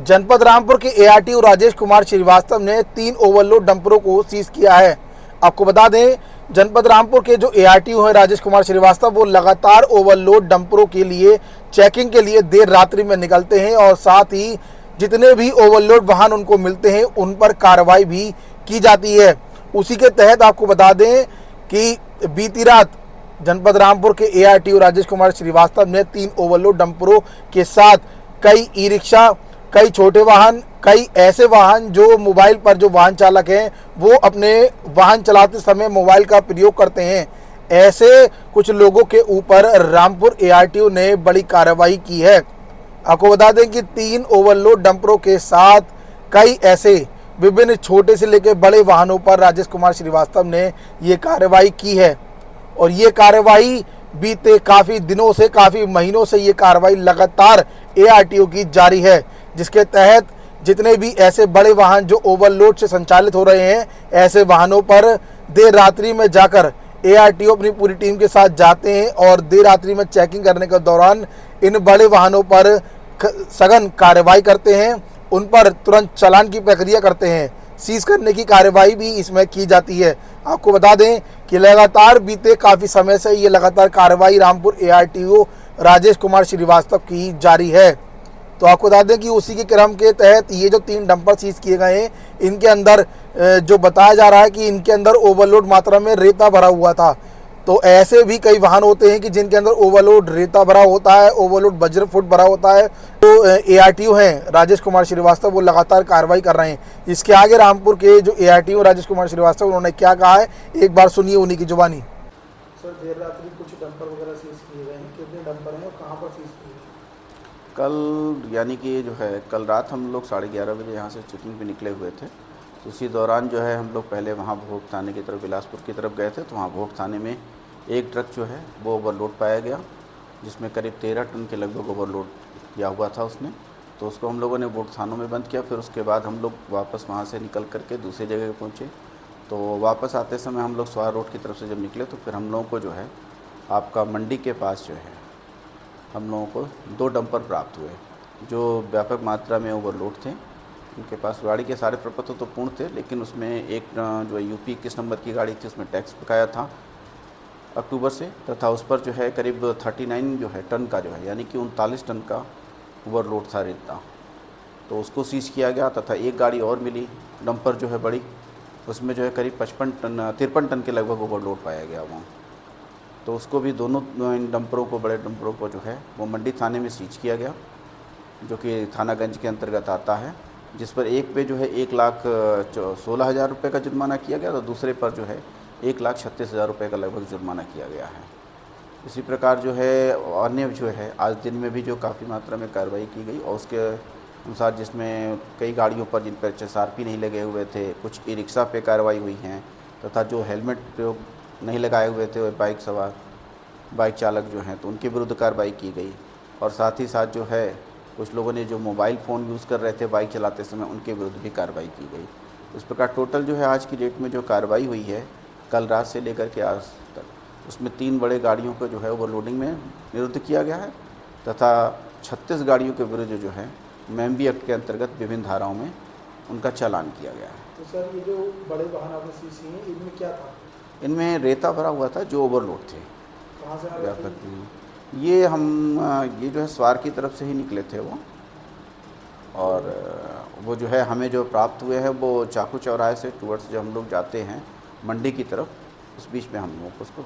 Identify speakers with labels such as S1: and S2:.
S1: जनपद रामपुर के एआरटीओ राजेश कुमार श्रीवास्तव ने 3 ओवरलोड डंपरों को सीज किया है। आपको बता दें, जनपद रामपुर के जो एआरटीओ हैं राजेश कुमार श्रीवास्तव, वो लगातार ओवरलोड डंपरों के लिए चेकिंग के लिए देर रात्रि में निकलते हैं और साथ ही जितने भी ओवरलोड वाहन उनको मिलते हैं उन पर कार्रवाई भी की जाती है। उसी के तहत आपको बता दें कि बीती रात जनपद रामपुर के एआरटीओ राजेश कुमार श्रीवास्तव ने 3 ओवरलोड डंपरों के साथ कई ई रिक्शा, कई छोटे वाहन, कई ऐसे वाहन जो मोबाइल पर जो वाहन चालक हैं वो अपने वाहन चलाते समय मोबाइल का प्रयोग करते हैं, ऐसे कुछ लोगों के ऊपर रामपुर एआरटीओ ने बड़ी कार्रवाई की है। आपको बता दें कि 3 ओवरलोड डंपरों के साथ कई ऐसे विभिन्न छोटे से लेकर बड़े वाहनों पर राजेश कुमार श्रीवास्तव ने ये कार्रवाई की है और ये कार्रवाई बीते काफ़ी दिनों से, काफ़ी महीनों से ये कार्रवाई लगातार एआरटीओ की जारी है, जिसके तहत जितने भी ऐसे बड़े वाहन जो ओवरलोड से संचालित हो रहे हैं, ऐसे वाहनों पर देर रात्रि में जाकर एआरटीओ अपनी पूरी टीम के साथ जाते हैं और देर रात्रि में चेकिंग करने के दौरान इन बड़े वाहनों पर सघन कार्रवाई करते हैं, उन पर तुरंत चालान की प्रक्रिया करते हैं, सीज करने की कार्रवाई भी इसमें की जाती है। आपको बता दें कि लगातार बीते काफ़ी समय से ये लगातार कार्रवाई रामपुर एआरटीओ राजेश कुमार श्रीवास्तव की जारी है। तो आपको बता दें कि उसी के क्रम के तहत ये जो 3 डंपर सीज किए गए हैं, इनके अंदर जो बताया जा रहा है कि इनके अंदर ओवरलोड मात्रा में रेता भरा हुआ था। तो ऐसे भी कई वाहन होते हैं कि जिनके अंदर ओवरलोड रेता भरा होता है, ओवरलोड वज्र फुट भरा होता है। तो एआरटीओ हैं राजेश कुमार श्रीवास्तव, वो लगातार कार्रवाई कर रहे हैं। इसके आगे रामपुर के जो एआरटीओ राजेश कुमार श्रीवास्तव, उन्होंने क्या कहा है, एक बार सुनिए उन्हीं की जुबानी।
S2: सर, देर रात्रि कुछ डंपर वगैरह सीज किए गए हैं, कितने डंपर हैं और कहाँ पर सीज किए गए?
S3: कल यानी कि जो है कल रात हम लोग 11:30 बजे यहाँ से चेकिंग पे निकले हुए थे। तो उसी दौरान जो है हम लोग पहले वहाँ भोग थाने की तरफ, बिलासपुर की तरफ गए थे। तो वहाँ भोग थाने में एक ट्रक जो है वो ओवरलोड पाया गया, जिसमें करीब 13 टन के लगभग ओवरलोड किया हुआ था उसने। तो उसको हम लोगों ने भोग थानों में बंद किया। फिर उसके बाद हम लोग वापस वहाँ से निकल करके दूसरी जगह पहुँचे। तो वापस आते समय हम लोग स्वार रोड की तरफ से जब निकले तो फिर हम लोगों को जो है आपका मंडी के पास जो है हम लोगों को 2 डंपर प्राप्त हुए जो व्यापक मात्रा में ओवरलोड थे। उनके पास गाड़ी के सारे प्रपत्र तो पूर्ण थे, लेकिन उसमें एक जो यूपी 21 नंबर की गाड़ी थी उसमें टैक्स बकाया था अक्टूबर से, तथा उस पर जो है करीब 39 जो है टन का जो है यानी कि 39 टन का ओवरलोड था रेता। तो उसको सीज किया गया। तथा एक गाड़ी और मिली डंपर जो है बड़ी, उसमें जो है करीब 53 टन के लगभग ओवरलोड पाया गया वहाँ। तो उसको भी दोनों इन डंपरों को, बड़े डंपरों को जो है वो मंडी थाने में सीज किया गया, जो कि थानागंज के अंतर्गत आता है, जिस पर एक पे जो है 1,16,000 रुपये का जुर्माना किया गया। तो दूसरे पर जो है 1,36,000 रुपये का लगभग जुर्माना किया गया है। इसी प्रकार जो है अन्य जो है आज दिन में भी जो काफ़ी मात्रा में कार्रवाई की गई और उसके अनुसार जिसमें कई गाड़ियों पर जिन पर एचएसआरपी नहीं लगे हुए थे, कुछ ई रिक्शा पे कार्रवाई हुई हैं, तथा जो हेलमेट प्रयोग नहीं लगाए हुए थे वो बाइक चालक जो हैं तो उनके विरुद्ध कार्रवाई की गई। और साथ ही साथ जो है कुछ लोगों ने जो मोबाइल फ़ोन यूज़ कर रहे थे बाइक चलाते समय, उनके विरुद्ध भी कार्रवाई की गई। इस प्रकार टोटल जो है आज की डेट में जो कार्रवाई हुई है कल रात से लेकर के आज तक, उसमें 3 बड़े गाड़ियों को जो है ओवरलोडिंग में निरुद्ध किया गया है, तथा 36 गाड़ियों के विरुद्ध जो है मैम्बी एक्ट के अंतर्गत विभिन्न धाराओं में उनका चालान किया गया है।
S2: तो सर, ये जो बड़े वाहन आपने सीज किए हैं, इनमें क्या था?
S3: इनमें रेता भरा हुआ था जो ओवरलोड थे।
S2: कहाँ से आ रहे थे?
S3: ये जो है स्वार की तरफ से ही निकले थे वो, और वो जो है हमें जो प्राप्त हुए हैं वो चाकू चौराहे से टूवर्ड्स जो हम लोग जाते हैं मंडी की तरफ, उस बीच में हम लोगों को उसको